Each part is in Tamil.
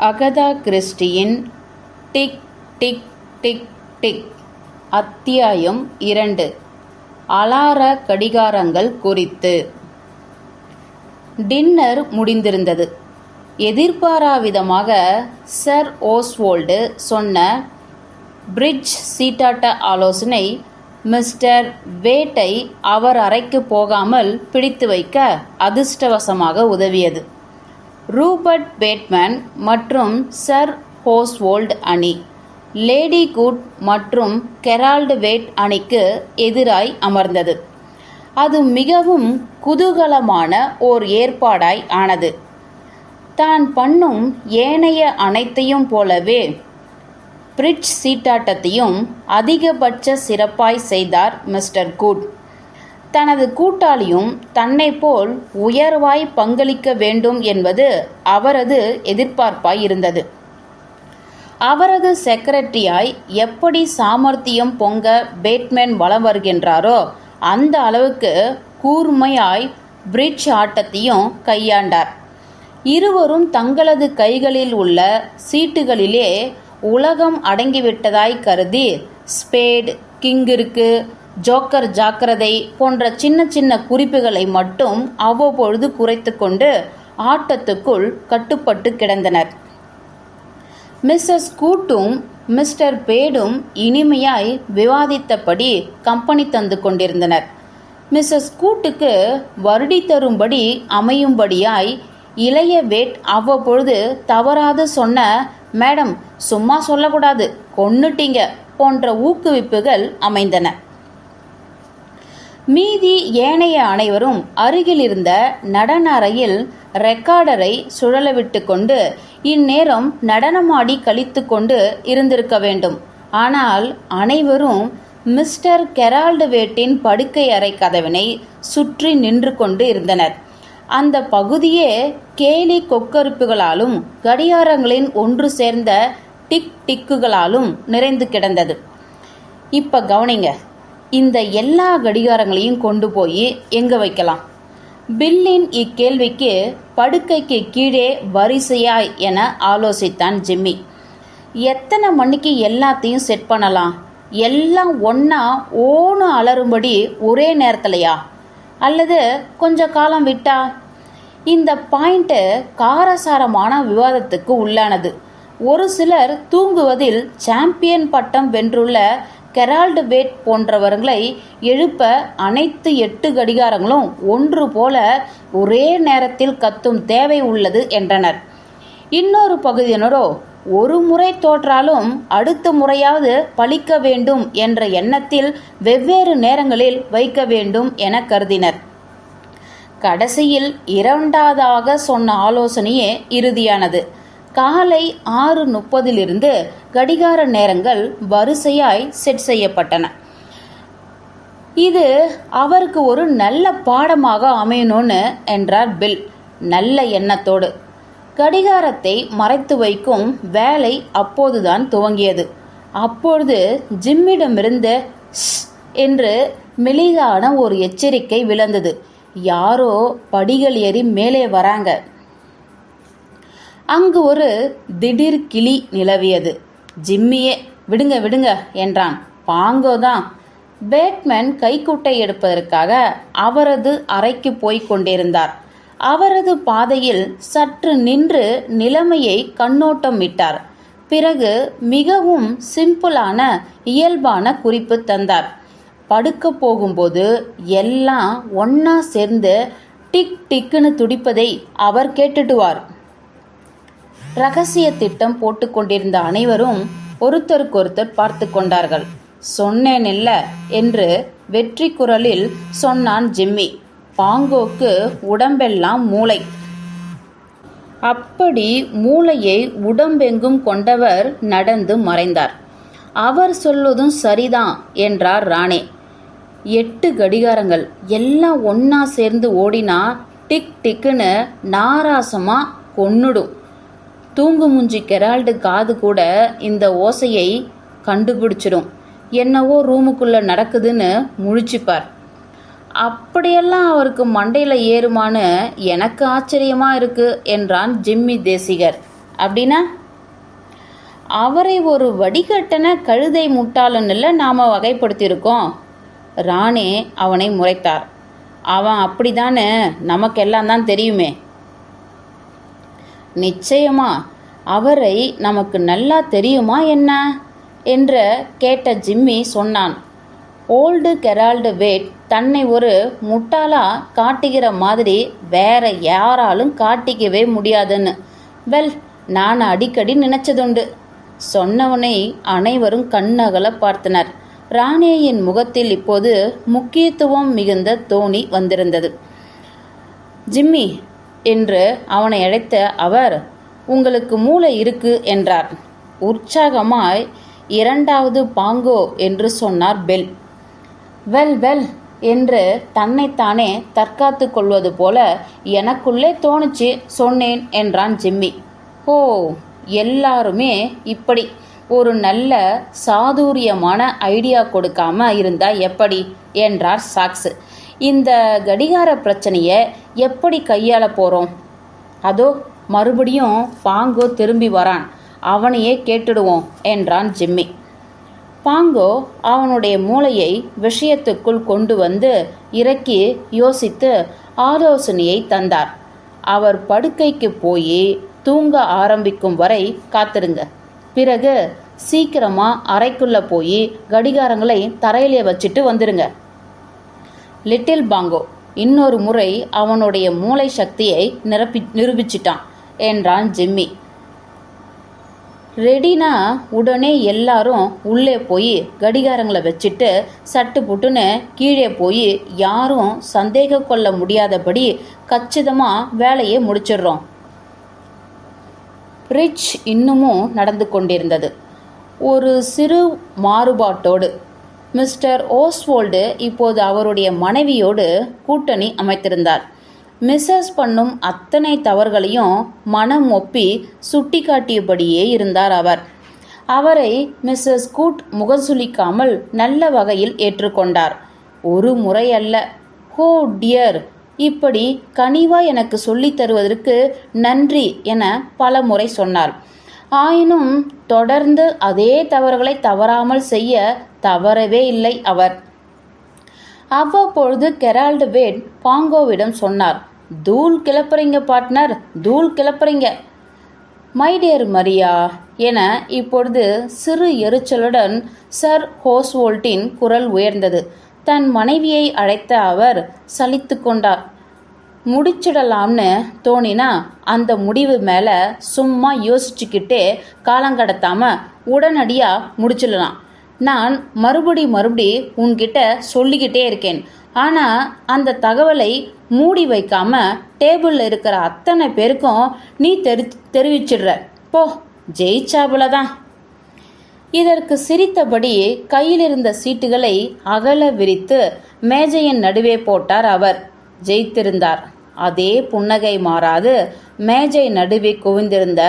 அகதா கிறிஸ்டியின் டிக் டிக் டிக் டிக். அத்தியாயம் 2. அலார கடிகாரங்கள் குறித்து. டின்னர் முடிந்திருந்தது. எதிர்பாராவிதமாக சர் ஓஸ்வால்டு சொன்ன பிரிட்ஜ் சீட்டாட்ட ஆலோசனை மிஸ்டர் வேட்டை அவர் அறைக்கு போகாமல் பிடித்து வைக்க அதிர்ஷ்டவசமாக உதவியது. ரூபர்ட் பேட்மேன் மற்றும் சர் ஓஸ்வால்டு அணி லேடி குட் மற்றும் கெரால்டு வேட் அணிக்கு எதிராய் அமர்ந்தது. அது மிகவும் குதூகலமான ஓர் ஏற்பாடாய் ஆனது. தான் பண்ணும் ஏனைய அனைத்தையும் போலவே பிரிட்ஜ் சீட்டாட்டத்தையும் அதிகபட்ச சிறப்பாய் செய்தார் மிஸ்டர் குட். தனது கூட்டாளியும் தன்னை போல் உயர்வாய் பங்களிக்க வேண்டும் என்பது அவரது எதிர்பார்ப்பாய் இருந்தது. அவரது செக்ரட்டரியாய் எப்படி சாமர்த்தியம் பொங்க பேட்மேன் வலம் வருகின்றாரோ அந்த அளவுக்கு கூர்மையாய் பிரிட்ஜ் ஆட்டத்தையும் கையாண்டார். இருவரும் தங்களது கைகளில் உள்ள சீட்டுகளிலே உலகம் அடங்கிவிட்டதாய் கருதி ஸ்பேட், கிங்கிற்கு, ஜோக்கர் ஜாக்கிரதை போன்ற சின்ன சின்ன குறிப்புகளை மட்டும் அவ்வப்பொழுது குறைத்து கொண்டு ஆட்டத்துக்குள் கட்டுப்பட்டு கிடந்தனர். மிஸ்ஸஸ் கூட்டும் மிஸ்டர் பேடும் இனிமையாய் விவாதித்தபடி கம்பெனி தந்து கொண்டிருந்தனர். மிஸ்ஸஸ் கூட்டுக்கு வருடி தரும்படி அமையும்படியாய் இளைய வேட் அவ்வப்பொழுது தவறாது சொன்ன மேடம் சும்மா சொல்லக்கூடாது, கொன்னுட்டீங்க போன்ற ஊக்குவிப்புகள் அமைந்தன. மீதி ஏனைய அனைவரும் அருகிலிருந்த நடன அறையில் ரெக்கார்டரை சுழலவிட்டு கொண்டு இந்நேரம் நடனமாடி கழித்து கொண்டு இருந்திருக்க வேண்டும். ஆனால் அனைவரும் மிஸ்டர் கெரால்டு வேட்டின் படுக்கை அறை கதவினை சுற்றி நின்று கொண்டு இருந்தனர். அந்த பகுதியே கேலி கொக்கரிப்புகளாலும் கடிகாரங்களின் ஒன்று சேர்ந்த டிக் டிக்குகளாலும் நிறைந்து கிடந்தது. இப்ப கவனிங்க, இந்த எல்லா கடிகாரங்களையும் கொண்டு போய் எங்க வைக்கலாம்? பில்லின் இக்கேள்விக்கு படுக்கைக்கு கீழே வரிசையாய் என ஆலோசித்தான் ஜிம்மி. எத்தனை மணிக்கு எல்லாத்தையும் செட் பண்ணலாம்? எல்லாம் ஒன்னா ஓன்னு அலறும்படி ஒரே நேரத்திலையா, அல்லது கொஞ்ச காலம் விட்டா? இந்த பாயிண்ட் காரசாரமான விவாதத்துக்கு உள்ளானது. ஒரு சிலர் தூங்குவதில் சாம்பியன் பட்டம் வென்றுள்ள கெரால்டு வேட் போன்றவர்களை எழுப்ப அனைத்து 8 கடிகாரங்களும் ஒன்று போல ஒரே நேரத்தில் கத்தும் தேவை உள்ளது என்றனர். இன்னொரு பகுதியினரோ ஒரு முறை தோற்றாலும் அடுத்த முறையாவது பழிக்க வேண்டும் என்ற எண்ணத்தில் வெவ்வேறு நேரங்களில் வைக்க வேண்டும் என கருதினர். கடைசியில் இரண்டாவதாக சொன்ன ஆலோசனையே இறுதியானது. காலை 6:30 கடிகார நேரங்கள் வரிசையாய் செட் செய்யப்பட்டன. இது அவருக்கு ஒரு நல்ல பாடமாக அமையணும்னு என்றார் பில் நல்ல எண்ணத்தோடு. கடிகாரத்தை மறைத்து வைக்கும் வேலை அப்போதுதான் துவங்கியது. அப்பொழுது ஜிம்மிடமிருந்து என்று மெலிதான ஒரு எச்சரிக்கை விழுந்தது. யாரோ படிகள் ஏறி மேலே வராங்க. அங்கு ஒரு திடீர் கிளி நிலவியது. ஜிம்மியே விடுங்க விடுங்க என்றான். பாங்கோதான். பேட்மேன் கைக்குட்டை எடுப்பதற்காக அவரது அறைக்கு போய்க் கொண்டிருந்தார். அவரது பாதையில் சற்று நின்று நிலைமையை கண்ணோட்டம் விட்டார். பிறகு மிகவும் சிம்பிளான இயல்பான குறிப்பு தந்தார். படுக்க போகும்போது எல்லாம் ஒன்னா சேர்ந்து டிக் டிக்குன்னு துடிப்பதை அவர் கேட்டுடுவார். ரகசிய திட்டம் போட்டு கொண்டிருந்த அனைவரும் ஒருத்தருக்கொருத்தர் பார்த்து கொண்டார்கள். சொன்னேனில்ல என்று வெற்றி குரலில் சொன்னான் ஜிம்மி. பாங்கோக்கு உடம்பெல்லாம் மூளை. அப்படி மூளையை உடம்பெங்கும் கொண்டவர் நடந்து மறைந்தார். அவர் சொல்வதும் சரிதான் என்றார் ராணே. 8 கடிகாரங்கள் எல்லாம் ஒன்னா சேர்ந்து ஓடினா டிக் டிக்குன்னு நாராசமா கொன்னுடும். தூங்கு மூஞ்சி கெரால்டு காது கூட இந்த ஓசையை கண்டுபிடிச்சிடும். என்னவோ ரூமுக்குள்ள நடக்குதுன்னு முழிச்சுப்பார். அப்படியெல்லாம் அவருக்கு மண்டையில் ஏறுமான்னு எனக்கு ஆச்சரியமா இருக்கு என்றான் ஜிம்மி தேசிகர். அப்படின்னா? அவரை ஒரு வடிகட்டன கழுதை முட்டாளன்னுல நாம் வகைப்படுத்தியிருக்கோம். ராணே அவனை முறைத்தார். அவன் அப்படிதானே, நமக்கெல்லாம் தான் தெரியுமே. நிச்சயமா அவரை நமக்கு நல்லா தெரியுமா என்ன என்று கேட்ட ஜிம்மி சொன்னான். ஓல்டு கெரால்டு வேட் தன்னை ஒரு முட்டாளா காட்டுகிற மாதிரி வேற யாராலும் காட்டிக்கவே முடியாதுன்னு நான் அடிக்கடி நினைச்சதுண்டு. சொன்னவனை அனைவரும் கண்ணகல பார்த்தனர். ராணேயின் முகத்தில் இப்போது முக்கியத்துவம் மிகுந்த தோணி வந்திருந்தது. ஜிம்மி என்று அவனை அழைத்த அவர், உங்களுக்கு மூளை இருக்கு என்றார். உற்சாகமாய், இரண்டாவது பாங்கோ என்று சொன்னார் பெல். வெல் என்று தன்னைத்தானே தற்காத்து கொள்வது போல, எனக்குள்ளே தோணுச்சு சொன்னேன் என்றான் ஜிம்மி. ஓ, எல்லாருமே இப்படி ஒரு நல்ல சாதுரியமான ஐடியா கொடுக்காம இருந்தா எப்படி என்றார் சாக்ஸ். இந்த கடிகார பிரச்சனையை எப்படி கையாள போறோம்? அதோ மறுபடியும் பாங்கோ திரும்பி வரான், அவனையே கேட்டுடுவோம் என்றான் ஜிம்மி. பாங்கோ அவனுடைய மூளையை விஷயத்துக்குள் கொண்டு வந்து இறக்கி யோசித்து ஆலோசனையை தந்தார். அவர் படுக்கைக்கு போய் தூங்க ஆரம்பிக்கும் வரை காத்திருங்க. பிறகு சீக்கிரமா அறைக்குள்ள போய் கடிகாரங்களை தரையிலே வச்சுட்டு வந்துருங்க. லிட்டில் பாங்கோ இன்னொரு முறை அவனுடைய மூளை சக்தியை நிரூபிச்சிட்டான் என்றான் ஜிம்மி. ரெடினா உடனே எல்லாரும் உள்ளே போய் கடிகாரங்களை வச்சுட்டு சட்டு புட்டுன்னு கீழே போய் யாரும் சந்தேக கொள்ள முடியாதபடி கச்சிதமாக வேலையை முடிச்சிடுறோம். ரிச் இன்னமும் நடந்து கொண்டிருந்தது. ஒரு சிறு மாறுபாட்டோடு. மிஸ்டர் ஓஸ்வால்டு இப்போது அவருடைய மனைவியோடு கூட்டணி அமைத்திருந்தார். மிஸ்ஸஸ் பண்ணும் அத்தனை தவறுகளையும் மனம் ஒப்பி சுட்டி காட்டியபடியே இருந்தார் அவர். அவரை மிஸ்ஸஸ் கூட் முகசுளிக்காமல் நல்ல வகையில் ஏற்றுக்கொண்டார். ஒரு முறை அல்ல, ஹோ டியர், இப்படி கனிவா எனக்கு சொல்லித் தருவதற்கு நன்றி என பல முறை சொன்னார். ஆயினும் தொடர்ந்து அதே தவறுகளை தவறாமல் செய்ய தவறவே இல்லை அவர். அவ்வப்பொழுது கெரால்டு வேட் பாங்கோவிடம் சொன்னார், தூள் கிளப்புறீங்க பார்ட்னர், தூள் கிளப்புறீங்க. மை டியர் மரியா என இப்பொழுது சிறு எரிச்சலுடன் சர் ஓஸ்வால்டின் குரல் உயர்ந்தது. தன் மனைவியை அழைத்த அவர் சலித்து கொண்டார். முடிச்சிடலாம்னு தோணினா அந்த முடிவு மேலே சும்மா யோசிச்சுக்கிட்டே காலங்கடத்தாம உடனடியாக முடிச்சிடலாம். நான் மறுபடி உன்கிட்ட சொல்லிக்கிட்டே இருக்கேன். ஆனால் அந்த தகவலை மூடி வைக்காம டேபிளில் இருக்கிற அத்தனை பேருக்கும் நீ தெரிவிச்சிடுற. போ, ஜெயிச்சாபுல தான். இதற்கு சிரித்தபடி கையில் இருந்த சீட்டுகளை அகல விரித்து மேஜையின் நடுவே போட்டார் அவர். ஜெயித்திருந்தார். அதே புன்னகை மாறாது மேஜை நடுவே குவிந்திருந்த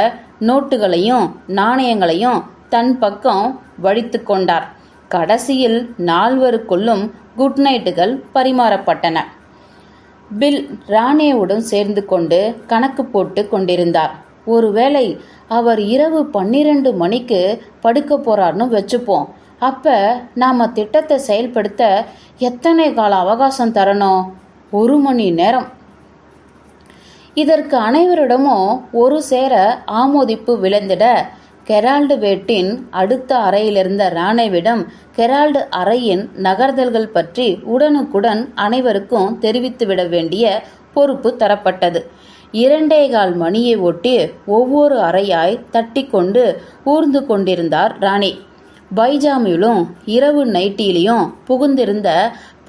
நோட்டுகளையும் நாணயங்களையும் தன் பக்கம் வழித்து கொண்டார். கடைசியில் நால்வருக்குள்ளும் குட் நைட்டுகள் பரிமாறப்பட்டன. பில் ராணேவுடன் சேர்ந்து கொண்டு கணக்கு போட்டு கொண்டிருந்தார். ஒருவேளை அவர் இரவு 12 மணிக்கு படுக்க போறார்னு வச்சுப்போம். அப்ப நாம திட்டத்தை செயல்படுத்த எத்தனை கால அவகாசம் தரணும்? 1 மணி நேரம். இதற்கு அனைவரிடமும் ஒரு சேர ஆமோதிப்பு விளைந்திட கெரால்டு வேட்டின் அடுத்த அறையிலிருந்த ராணேவிடம் கெரால்டு அறையின் நகர்தல்கள் பற்றி உடனுக்குடன் அனைவருக்கும் தெரிவித்துவிட வேண்டிய பொறுப்பு தரப்பட்டது. 2:15 மணியை ஒட்டி ஒவ்வொரு அறையாய் தட்டி கொண்டு ஊர்ந்து கொண்டிருந்தார் ராணி. பைஜாமிலும் இரவு நைட்டியிலையும் புகுந்திருந்த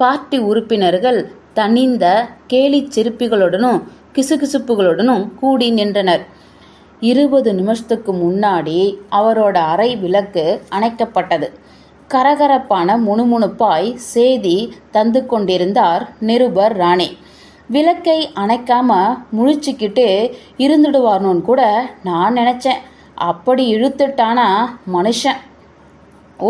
பார்ட்டி உறுப்பினர்கள் தனிந்த கேலி சிரிப்புகளுடனும் கிசுகிசுப்புகளுடனும் கூடி நின்றனர். 20 நிமிஷத்துக்கு முன்னாடி அவரோட அறை விளக்கு அணைக்கப்பட்டது. கரகரப்பான முணுமுணுப்பாய் செய்தி தந்து கொண்டிருந்தார் நிருபர் ராணே. விளக்கை அணைக்காம முழிச்சுக்கிட்டு இருந்துடுவார்னு கூட நான் நினச்சேன். அப்படி இழுத்துட்டானா மனுஷன்.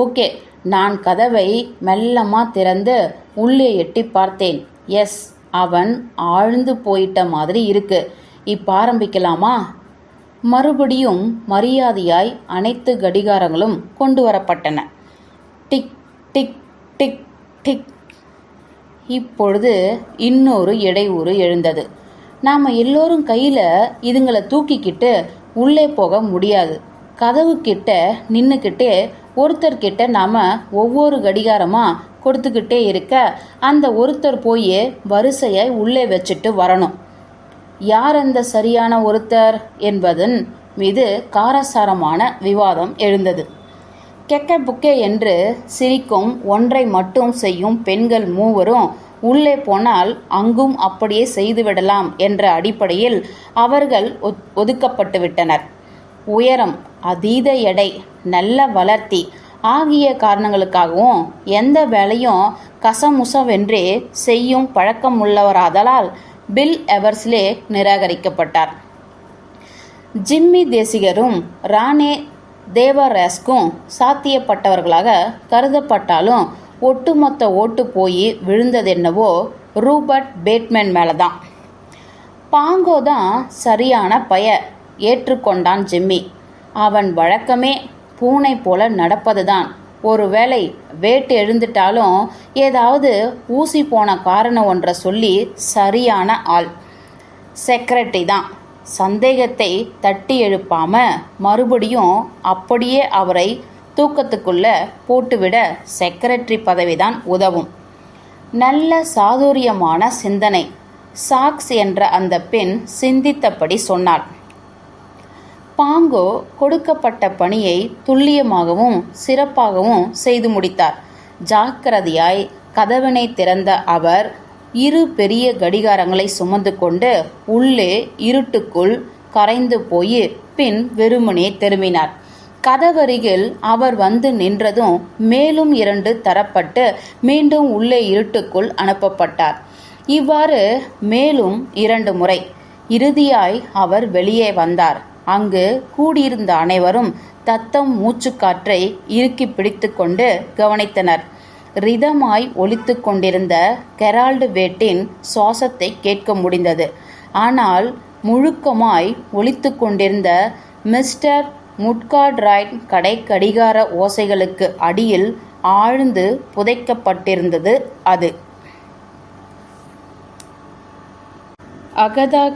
ஓகே, நான் கதவை மெல்லமாக திறந்து உள்ளே எட்டி பார்த்தேன். எஸ், அவன் ஆழ்ந்து போயிட்ட மாதிரி இருக்கு. இப்போ ஆரம்பிக்கலாமா? மறுபடியும் மரியாதையாய் அனைத்து கடிகாரங்களும் கொண்டு வரப்பட்டன. Tick tick tick tick. இப்பொழுது இன்னொரு இடையூறு எழுந்தது. நாம் எல்லோரும் கையில் இதுங்களை தூக்கிக்கிட்டு உள்ளே போக முடியாது. கதவு கிட்ட நின்றுக்கிட்டே ஒருத்தர்கிட்ட நாம் ஒவ்வொரு கடிகாரமாக கொடுத்துக்கிட்டே இருக்க அந்த ஒருத்தர் போய் வரிசையாய் உள்ளே வச்சுட்டு வரணும். யார் அந்த சரியான ஒருத்தர் என்பதன் மீது காரசாரமான விவாதம் எழுந்தது. கெக்க புக்கே என்று சிரிக்கும் ஒன்றை மட்டும் செய்யும் பெண்கள் மூவரும் உள்ளே போனால் அங்கும் அப்படியே செய்துவிடலாம் என்ற அடிப்படையில் அவர்கள் ஒதுக்கப்பட்டு விட்டனர். உயரம், அதீத எடை, நல்ல வளர்த்தி ஆகிய காரணங்களுக்காகவும் எந்த வேலையும் கசமுசவென்றே செய்யும் பழக்கமுள்ளவராதலால் பில் எவர்ஸ்லே நிராகரிக்கப்பட்டார். ஜிம்மி தேசிகரும் ராணே தேவராஸ்கும் சாத்தியப்பட்டவர்களாக கருதப்பட்டாலும் ஒட்டுமொத்த ஓட்டு போய் விழுந்ததென்னவோ ரூபர்ட் பேட்மேன் மேலதான். பாங்கோ தான் சரியான ஏற்றுக்கொண்டான் ஜிம்மி. அவன் வழக்கமே பூனை போல நடப்பதுதான். ஒருவேளை வேட்டு எழுந்துட்டாலும் ஏதாவது ஊசி போன காரணம் ஒன்றை சொல்லி சரியான ஆள். செக்ரட்டரி தான். சந்தேகத்தை தட்டி எழுப்பாம மறுபடியும் அப்படியே அவரை தூக்கத்துக்குள்ள போட்டுவிட செக்ரட்டரி பதவிதான் உதவும். நல்ல சாதுரியமான சிந்தனை. சாக்ஸ் என்ற அந்த பெண் சிந்தித்தபடி சொன்னாள். பாங்கோ கொடுக்கப்பட்ட பணியை துல்லியமாகவும் சிறப்பாகவும் செய்து முடித்தார். ஜாக்கிரதையாய் கதவினை திறந்த அவர் 2 பெரிய கடிகாரங்களை சுமந்து கொண்டு உள்ளே இருட்டுக்குள் கரைந்து போய் பின் வெறுமனே திரும்பினார். கதவருகில் அவர் வந்து நின்றதும் மேலும் 2 தரப்பட்டு மீண்டும் உள்ளே இருட்டுக்குள் அனுப்பப்பட்டார். இவ்வாறு மேலும் 2 முறை. இறுதியாய் அவர் வெளியே வந்தார். அங்கு கூடியிருந்த அனைவரும் தத்தம் மூச்சுக்காற்றை இறுக்கி பிடித்து கொண்டு கவனித்தனர். ரிதமாய் ஒலித்து கொண்டிருந்த கெரால்டு வேட்டின் சுவாசத்தை கேட்க முடிந்தது. ஆனால் முழுக்கமாய் ஒலித்து கொண்டிருந்த மிஸ்டர் முட்கார்ட்ரைட் கடை கடிகார ஓசைகளுக்கு அடியில் ஆழ்ந்து புதைக்கப்பட்டிருந்தது அது. அகதா